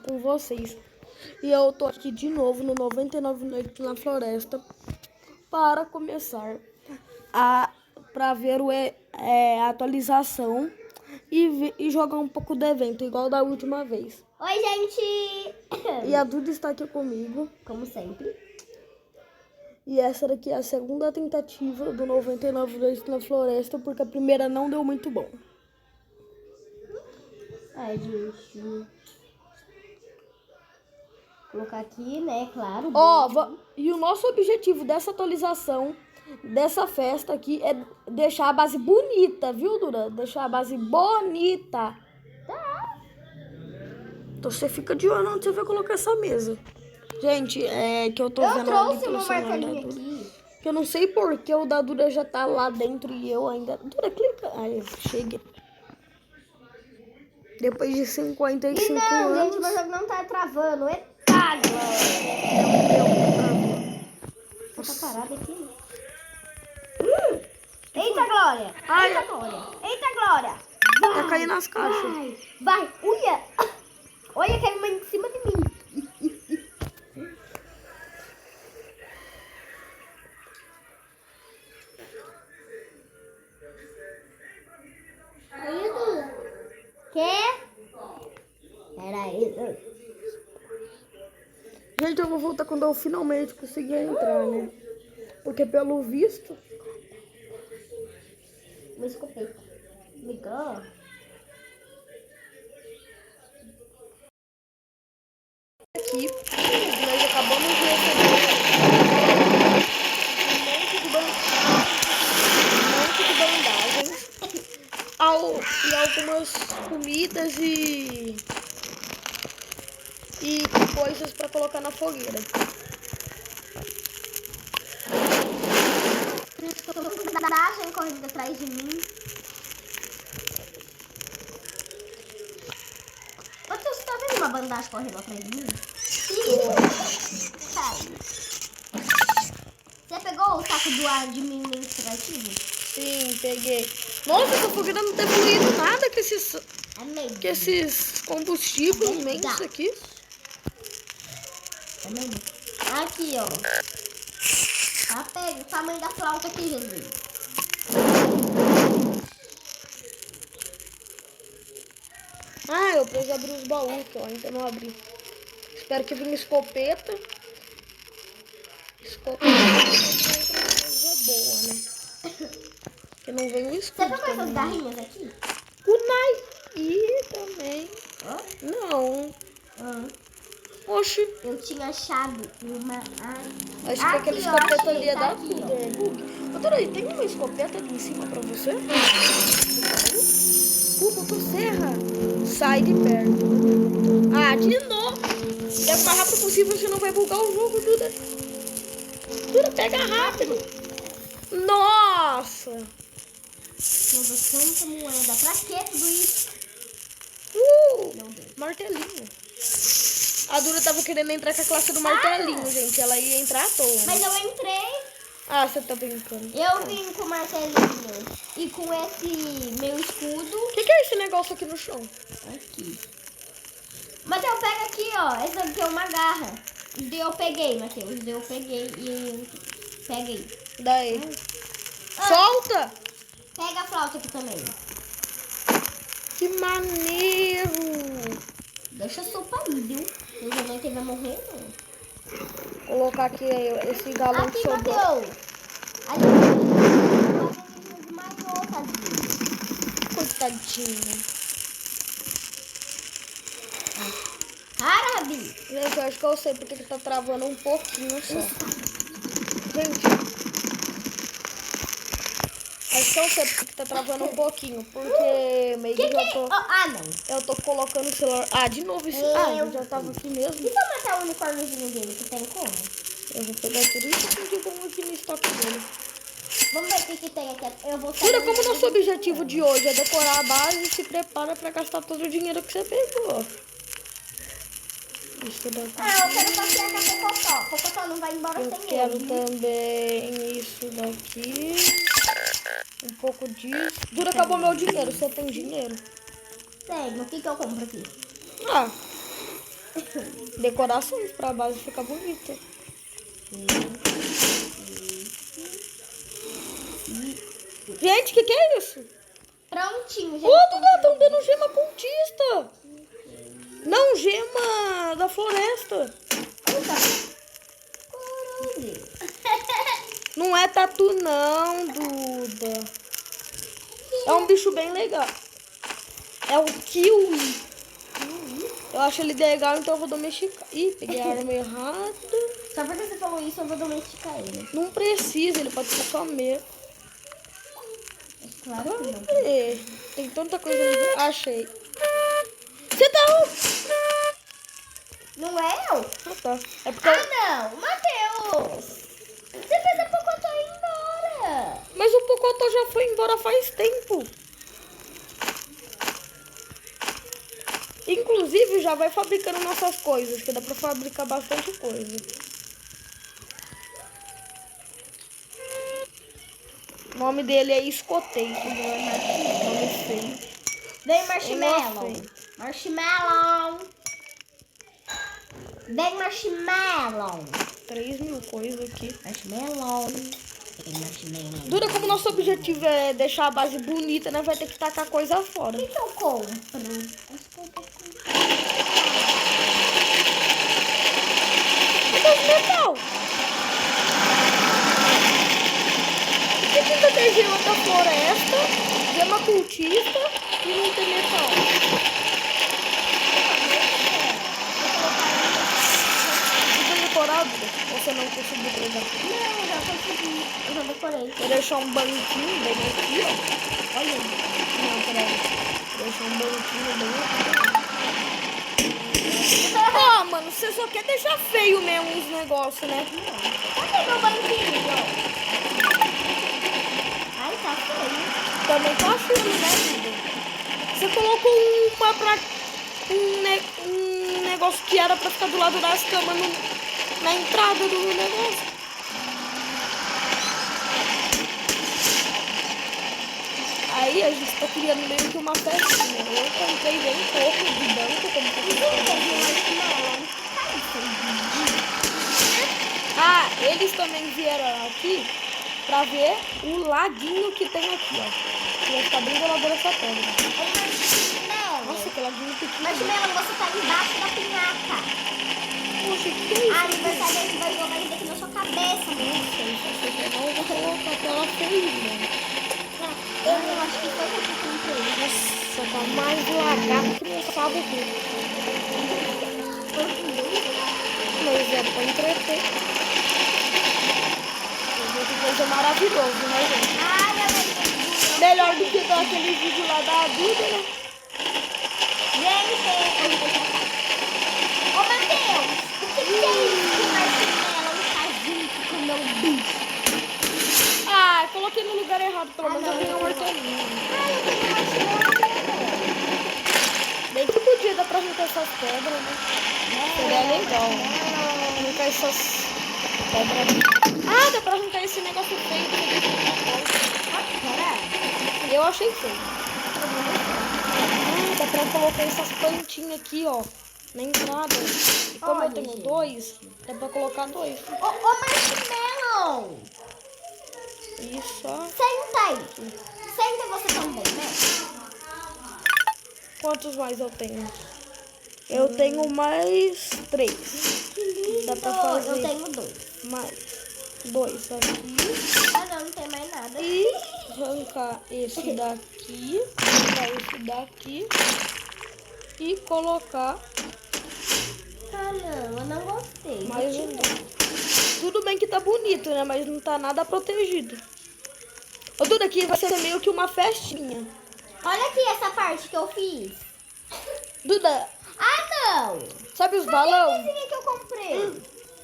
com vocês. E eu tô aqui de novo no 99 Noites na Floresta para começar para ver a atualização e jogar um pouco do evento, igual da última vez. Oi, gente! E a Duda está aqui comigo, Como sempre. e essa daqui é a segunda tentativa do 99 Noites na Floresta, porque a primeira não deu muito bom. Ai, gente. Vou colocar aqui, né? Claro. E o nosso objetivo dessa atualização, dessa festa aqui, é deixar a base bonita, viu, Dura? Deixar a base bonita. Tá. Então você fica de olho onde você vai colocar essa mesa. Gente, é que eu tô vendo ali trouxe pelo meu celular da martelinho Dura. aqui. Que eu não sei porque o da Dura já tá lá dentro e eu ainda... Dura, clica. Aí, cheguei. Depois de 55 E não, anos... gente, meu jogo não tá travando. Eita, Você tá parado aqui, né? Eita, Glória! Ai. Eita, Glória! Eita, Glória! Vai cair nas caixas. Vai! Uia! Olha, caiu uma em cima de mim. Quer? Peraí. Gente, eu vou voltar quando eu finalmente conseguir entrar, né? Porque pelo visto... Uma escopeta. Migão. Aqui, nós acabamos de receber um monte de bandagens e algumas comidas e coisas para colocar na fogueira. Bandagem correndo atrás de mim. Você tá vendo uma bandagem correndo atrás de mim? Você pegou o saco do administrativo? Sim, peguei. Nossa, essa fogueira não tá fluindo nada com esses combustíveis imensos aqui. Aqui, ó. Tá pega o tamanho da flauta aqui, Jesus. Ah, eu preciso abrir os baús, que eu ainda não abri. Espero que venha escopeta. Escopeta é boa, né? Que não vem o escudo. Você pegou essas garrinhas aqui? Kunai. E também. Hã? Não. Oxi. Eu tinha achado uma... Acho que aquela escopeta ali é tá da aqui, Bug. Doutora, aí tem uma escopeta ali em cima pra você? Motosserra. Sai de perto. Ah, de novo. É o mais rápido possível, senão vai bugar o jogo, Duda. Duda, pega rápido. Nossa. Nossa, tanta moeda. Pra que tudo isso? Martelinho. A Dura tava querendo entrar com a classe do martelinho, gente. Ela ia entrar à toa. Né? Mas eu entrei. Ah, você tá brincando. Eu vim com o martelinho e com esse meu escudo. O que é esse negócio aqui no chão? Aqui. Mateus, pega aqui, ó. Esse aqui é uma garra. Os daí eu peguei, Mateus. Os daí eu peguei e... Pega aí. Daí. Solta! Pega a flauta aqui também. Que maneiro! Deixa a sopa aí, viu? O Jonathan vai morrer, não. Vou colocar aqui esse galão que Aqui, sobrou. Mateus. Ali. Desmaiou, tadinho. Coitadinho. Para, Rabi. Gente, eu acho que eu sei porque que tá travando um pouquinho só. Gente. Acho que eu sei porque que tá travando um pouquinho. Porque meio que eu tô... não. Eu tô colocando o celular... Ah, de novo isso. Eu já tava aqui mesmo. E se eu matar o unicórniozinho dele, que tem como? Eu vou pegar tudo isso que tem de bom aqui no estoque dele. Vamos ver o que tem aqui. Eu vou Jura, como nosso objetivo de hoje é decorar a base, e se prepara pra gastar todo o dinheiro que você pegou. Isso daqui. Eu quero passear com a Cocotó. Cocotó não vai embora Eu sem quero ele. também isso daqui. Um pouco disso. Jura, acabou meu dinheiro. Você tem dinheiro? Sério, o que eu compro aqui? Ah, Decorações pra base ficar bonita. Gente, o que é isso? Prontinho, gente. Ô, Duda, estão dando gema cultista. Não, gema da floresta. Não é tatu não, Duda. É um bicho bem legal. É o kiwi. Eu acho ele legal, então eu vou domesticar. Ih, peguei a arma errada. Só porque você falou isso, eu vou domesticar ele. Não precisa, ele pode ser só meu. Claro que não. Cadê? Tem tanta coisa ali. Achei. Você tá... Não é eu? Ah, tá. É porque... Ah, não. Matheus. Você fez a Pocotó ir embora. Mas o Pocotó já foi embora faz tempo. Inclusive, já vai fabricando nossas coisas, que dá pra fabricar bastante coisa. O nome dele é Escoteiro. Nome feio. Vem marshmallow. Nossa. Marshmallow. Vem marshmallow. 3.000 coisas aqui. Marshmallow. Vem marshmallow. Duda, como nosso objetivo é deixar a base bonita, né? Vai ter que tacar coisa fora. O que eu compro? Metal. Por que ainda tem gema da floresta, gema cultista e não tem metal? Você decorado? Você não conseguiu pegar? Não, eu já consegui. Eu já decorei. Vou deixar um banquinho bem aqui, ó. Olha. Não, peraí. Vou deixar um banquinho bem aqui. Ah, mano, você só quer deixar feio mesmo os negócios, né? Cadê meu banquinho? Ai, tá feio. Também tá feio, né, Duda? Você colocou um negócio que era pra ficar do lado das camas na entrada do negócio. Aí a gente tá criando meio que uma festinha. Eu comprei bem pouco de banco, como Ah, eles também vieram aqui pra ver o laguinho que tem aqui, ó. Vai ficar bem volador essa pedra. Nossa, que laguinho pequeno. Marshmallow, você tá embaixo da pinhata. Poxa, que é isso? A aniversariante vai jogar isso aqui na sua cabeça, moça. Eu vou colocar pra ela feia. Eu acho que foi o que eu comprei. Nossa, tá mais lagado que não sabe o que. Mas é pra entreter. Que coisa maravilhosa, né, gente? Ai, eu Melhor do que daquele vídeo lá da Duda, né? Gente, ô Matheus, o que é isso que o marshmallow tá junto com o meu bicho? Ah, coloquei no lugar errado, pelo menos eu tenho um hortelinho. Ai, eu tenho marshmallow. Bem que podia dar pra arrancar essas pedras, né? Seria legal. Arrancar essas pedras. Ah, dá pra arrancar esse negócio feio que você deixou na porta. Eu achei feio. Ah, dá pra colocar essas plantinhas aqui, ó, na entrada. E como eu tenho dois, dá pra colocar dois. Ô marshmallow, Isso, ó. senta aí. Senta você também, né? Quantos mais eu tenho? Eu tenho mais 3. Que lindo. Dá pra fazer. Eu tenho 2. Mais 2 aqui. Ah, não tem mais nada. E arrancar esse daqui. Arrancar esse daqui. E colocar Ah, não, eu não gostei. mais um. Tudo bem que tá bonito, né? Mas não tá nada protegido. Ô, Duda, aqui vai ser meio que uma festinha. Olha aqui essa parte que eu fiz. Duda, Ah, não. sabe os Mas balões? esse que eu comprei.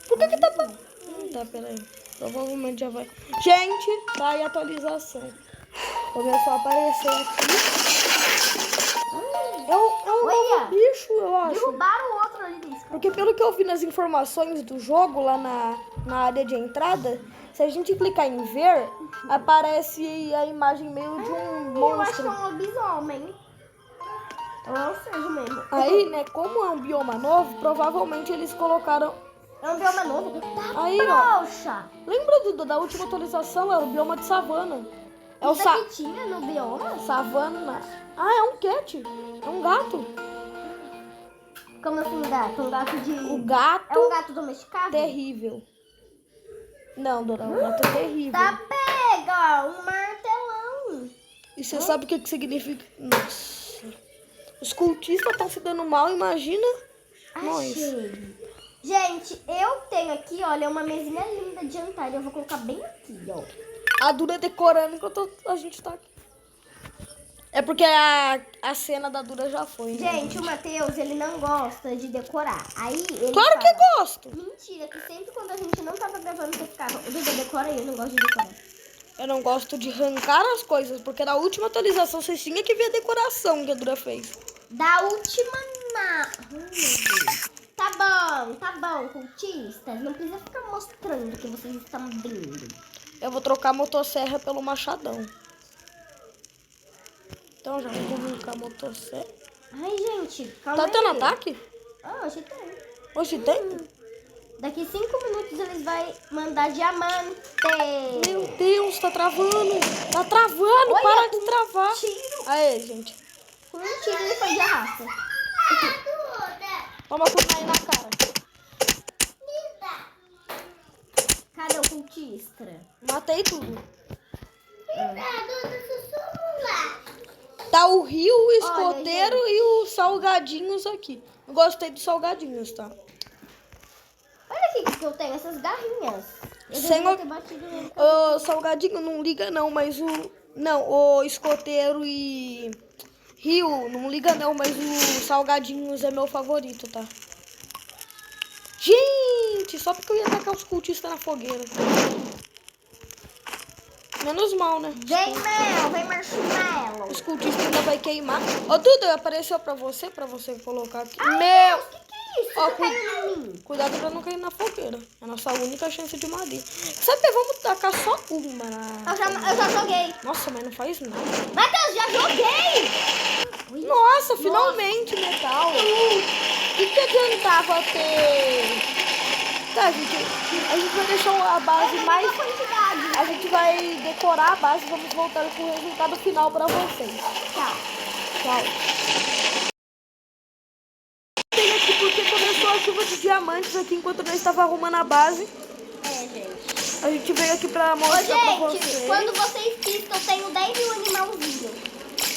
Por que tá... Tá, peraí. Provavelmente já vai... Gente, tá aí a atualização. Começou a aparecer aqui. É um Olha. novo bicho, eu acho. Derrubaram o outro ali disso. Porque pelo que eu vi nas informações do jogo, lá na área de entrada, se a gente clicar em ver, aparece a imagem meio de um Eu acho que é monstro. um lobisomem. Ou seja mesmo. Aí, né, como é um bioma novo, provavelmente eles colocaram... É um bioma novo. Tá, Aí, ó. poxa. Lembra, Duda, da última atualização? É o bioma de savana. É o Isso aqui tinha no bioma? savana. Ah, é um cat. É um gato. Como assim, gato? Um gato de... O gato É um gato domesticado? terrível. Não, Dora, o gato é terrível. Tá pega, um martelão. E você sabe o que significa? Nossa. Os cultistas estão se dando mal, imagina nós. Achei. Gente, eu tenho aqui, olha, uma mesinha linda de jantar. Eu vou colocar bem aqui, ó. A Dura decorando enquanto a gente tá aqui. É porque a cena da Dura já foi, né? Gente, o Matheus, ele não gosta de decorar. Aí ele Claro fala, que gosto. mentira, que sempre quando a gente não tava gravando, você ficava, o Duda decora e eu não gosto de decorar. Eu não gosto de arrancar as coisas, porque na última atualização vocês tinham que ver a decoração que a Dura fez. Da última meu Deus. Tá bom, cultistas. Não precisa ficar mostrando que vocês estão vendo. Eu vou trocar a motosserra pelo machadão. Então já vou arrancar a motosserra. Ai, gente, calma Tá aí. tendo ataque? Ah, hoje tem. Hoje tem? Daqui 5 minutos eles vão mandar diamante. Meu Deus, tá travando. Tá travando, Olha, para de travar. tiro. Aê, gente. Com um tiro ele foi de arrasta. Toma tudo aí na cara. Cadê o cultista? Matei tudo. Tá o rio, o escoteiro e os salgadinhos aqui. Eu gostei dos salgadinhos, tá? Olha aqui que eu tenho, essas garrinhas. Eu Sem deveria o- ter batido nele. O salgadinho não liga não, mas o... Não, o escoteiro e rio não liga não, mas o salgadinhos é meu favorito, tá? Gente, só porque eu ia atacar os cultistas na fogueira. Menos mal, né? Vem mel, vem marshmallow. Os cultistas ainda vai queimar. Ô, Duda, apareceu pra você colocar aqui. Ai, Meu! Deus, que é isso? Ó, Tá caindo em mim. Cuidado pra não cair na fogueira. É a nossa única chance de madeira. Sabe que vamos tacar só uma na... Eu já joguei. Nossa, mas não faz nada. Matheus, já joguei. Nossa, finalmente metal. O que adiantava ter... Tá, a gente vai deixar a base mais... Quantidade. A gente vai decorar a base e vamos voltar com o resultado final pra vocês. Tchau. Tchau. Tem aqui porque começou a chuva de diamantes aqui enquanto nós estava arrumando a base. Gente. A gente veio aqui pra Ô, mostrar pra gente, vocês. quando vocês piscam, eu tenho 10 mil animalzinhos.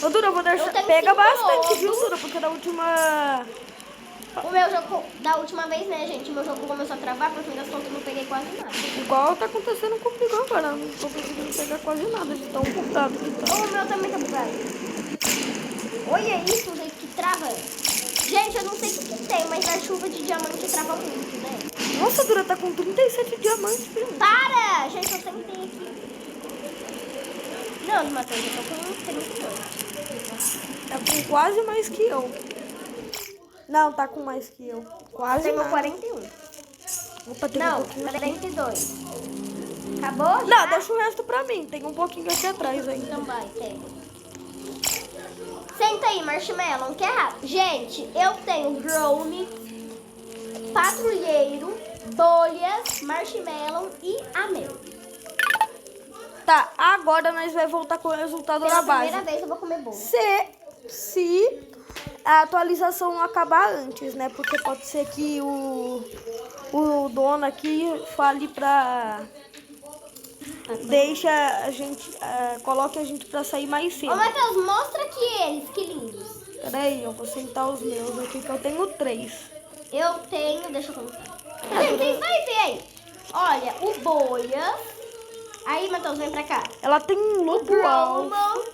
Ô, Dura, eu vou deixar... Eu tenho Pega 5 bastante, viu, ovos. Dura? Porque na última... O meu jogo, da última vez, né, gente? O meu jogo começou a travar, por fim das contas, eu não peguei quase nada. Igual tá acontecendo comigo agora. Eu não tô conseguindo pegar quase nada de tão bugado que tá. O meu também tá bugado. Olha isso, o jeito que trava. Gente, eu não sei o que tem, mas a chuva de diamante trava muito, né? Nossa, Dura, tá com 37 diamantes, filho. Para! Gente, eu sentei aqui. Não, Matheus, eu tô com 32. Tá com quase mais que eu. Não, tá com mais que eu. Quase Tenho nada. 41. Opa, tem um Não, pouquinho. 42. Acabou? Não, deixa o resto pra mim. Tem um pouquinho aqui atrás ainda. Então vai, pega. Senta aí, Marshmallow, que é rápido. Gente, eu tenho Brownie, Patrulheiro, Bolhas, Marshmallow e Amel. Tá, agora nós vamos voltar com o resultado Pela da base. primeira vez eu vou comer bolo. Se a atualização não acabar antes, né? Porque pode ser que o dono aqui fale pra... Deixa a gente... coloque a gente pra sair mais Ô, cedo. Matheus, mostra aqui eles, que lindos. Peraí, eu vou sentar os meus aqui, que eu tenho 3. Eu tenho, deixa eu contar. Gente, vocês vai ver aí. Olha, o Bolhas. Aí, Matheus, vem pra cá. Ela tem um lobo alto. Gromble,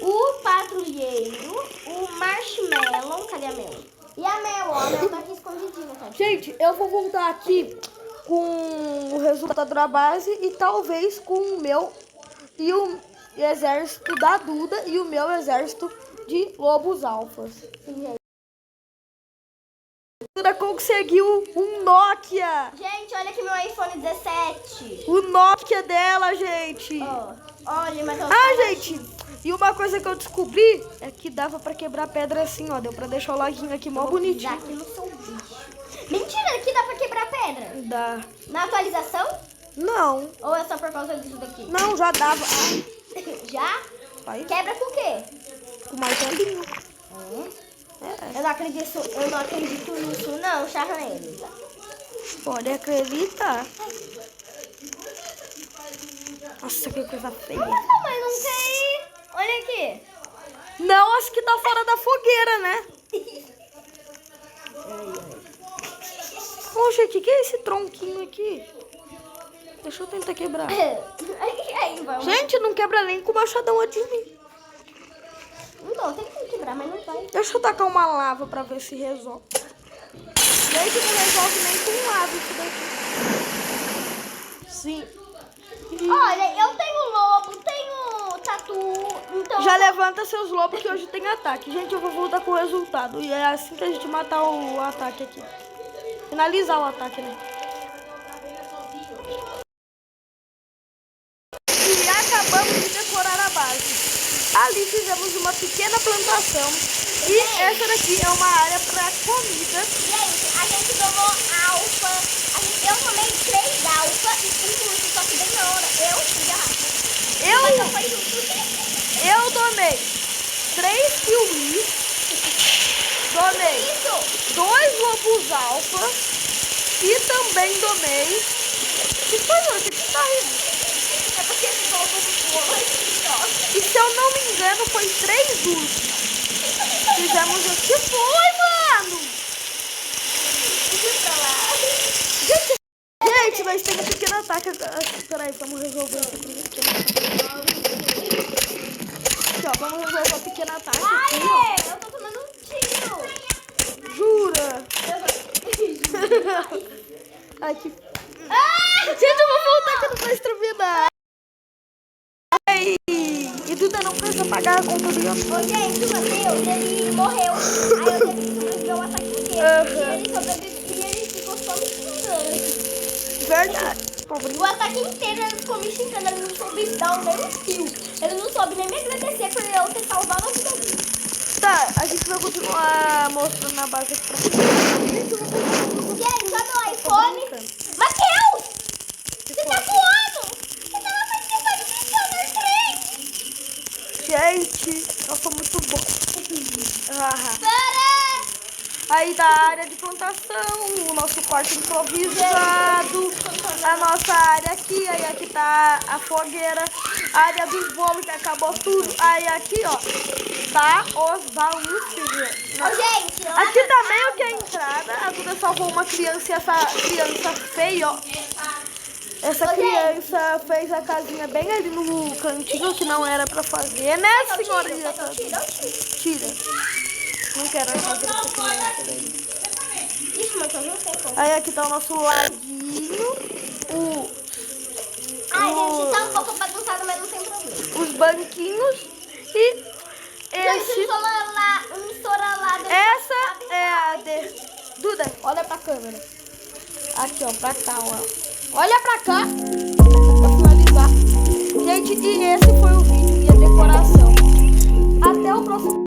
o Patrulheiro, o Marshmallow, cadê a Mel? E a Mel, ó, a Mel tá aqui escondidinha, tá? Gente, eu vou voltar aqui com o resultado da base e talvez com o meu e o exército da Duda e o meu exército de lobos alfas. Duda conseguiu um Nokia! Gente, olha aqui meu iPhone 17. O Nokia dela, gente! Ó, olha, Matheus. Ah, gente, E uma coisa que eu descobri é que dava pra quebrar pedra assim, ó. Deu pra deixar o laguinho aqui mó bonitinho. Aqui no seu bicho. Mentira, aqui dá pra quebrar pedra. Dá. Na atualização? Não. Ou é só por causa disso daqui? Não, já dava. Já? Aí, Quebra com o quê? com martelinho. Eu não acredito nisso não, Charlene. Pode acreditar. Nossa, que coisa feia. Mas não quer ir. Olha aqui. Não, acho que tá fora da fogueira, né? Poxa, o que é esse tronquinho aqui? Deixa eu tentar quebrar. Aí, vamos. Gente, não quebra nem com o machadão antes de mim. Então, tem que quebrar, mas não vai. Deixa eu tacar uma lava pra ver se resolve. Gente, não resolve nem com lava isso daqui. Sim. Olha, eu tenho lobo, tenho tatu, então... Já levanta seus lobos que hoje tem ataque. Gente, eu vou voltar com o resultado. E é assim que a gente matar o ataque aqui. Finalizar o ataque, né? E acabamos de decorar a base. Ali fizemos uma pequena plantação. E essa daqui é uma área para comida. Gente, a gente tomou alfa. Eu tomei 3 alfa e um curso, só que bem na hora. Eu fui garrafa. Eu donei 3 kiwis. Donei Isso! 2 lobos alfa. E também donei... Que foi, Jorge? Que tá rindo? É porque esse lobo voa. E se eu não me engano, foi 3 ursos. Fizemos o que foi, mano? Gente, nós temos um pequeno ataque. Peraí, vamos resolver esse pequeno ataque. Aqui, ó, vamos resolver o pequeno ataque aqui, ó. Eu tô tomando um tiro. Jura? Ai, que... Gente, eu vou voltar que não vai terminar. Ai, e Duda não precisa pagar a conta do YouTube. Ô, gente, o Matheus, ele morreu. Aí eu teve que sobreviver o ataque inteiro. E ele sobreviveu e ele ficou só me xingando. Verdade. Pobre. O ataque inteiro ele ficou me xingando. Ele não soube dar nem um fio. Ele não soube nem me agradecer por eu ter salvado a vida dele. Tá, a gente vai continuar mostrando a base aqui pra vocês. Gente, cadê o iPhone? Matheus! Você tá voando! Você tava participando do trem! Gente, eu sou muito bom. Para! Aí da área de plantação, o nosso quarto improvisado, a nossa área aqui, aí aqui tá a fogueira, a área dos bolos que acabou tudo, aí aqui, ó, tá os baús. Ô, gente, lá Aqui também o que é a entrada, a Duda salvou uma criança e essa criança feia, ó. Essa criança fez a casinha bem ali no cantinho que não era pra fazer, né, senhorinha? Tira. Não quero fazer essa criança daí. Ixi, mas eu não sei como. Aí aqui tá o nosso laguinho, Ai, gente, tá um pouco bagunçado, mas não tem problema. os banquinhos e Gente, um estouralado. essa é a de... Duda, olha pra câmera. Aqui, ó, pra cá, ó. Olha pra cá. Pra finalizar. Gente, e esse foi o vídeo e a decoração. Até o próximo.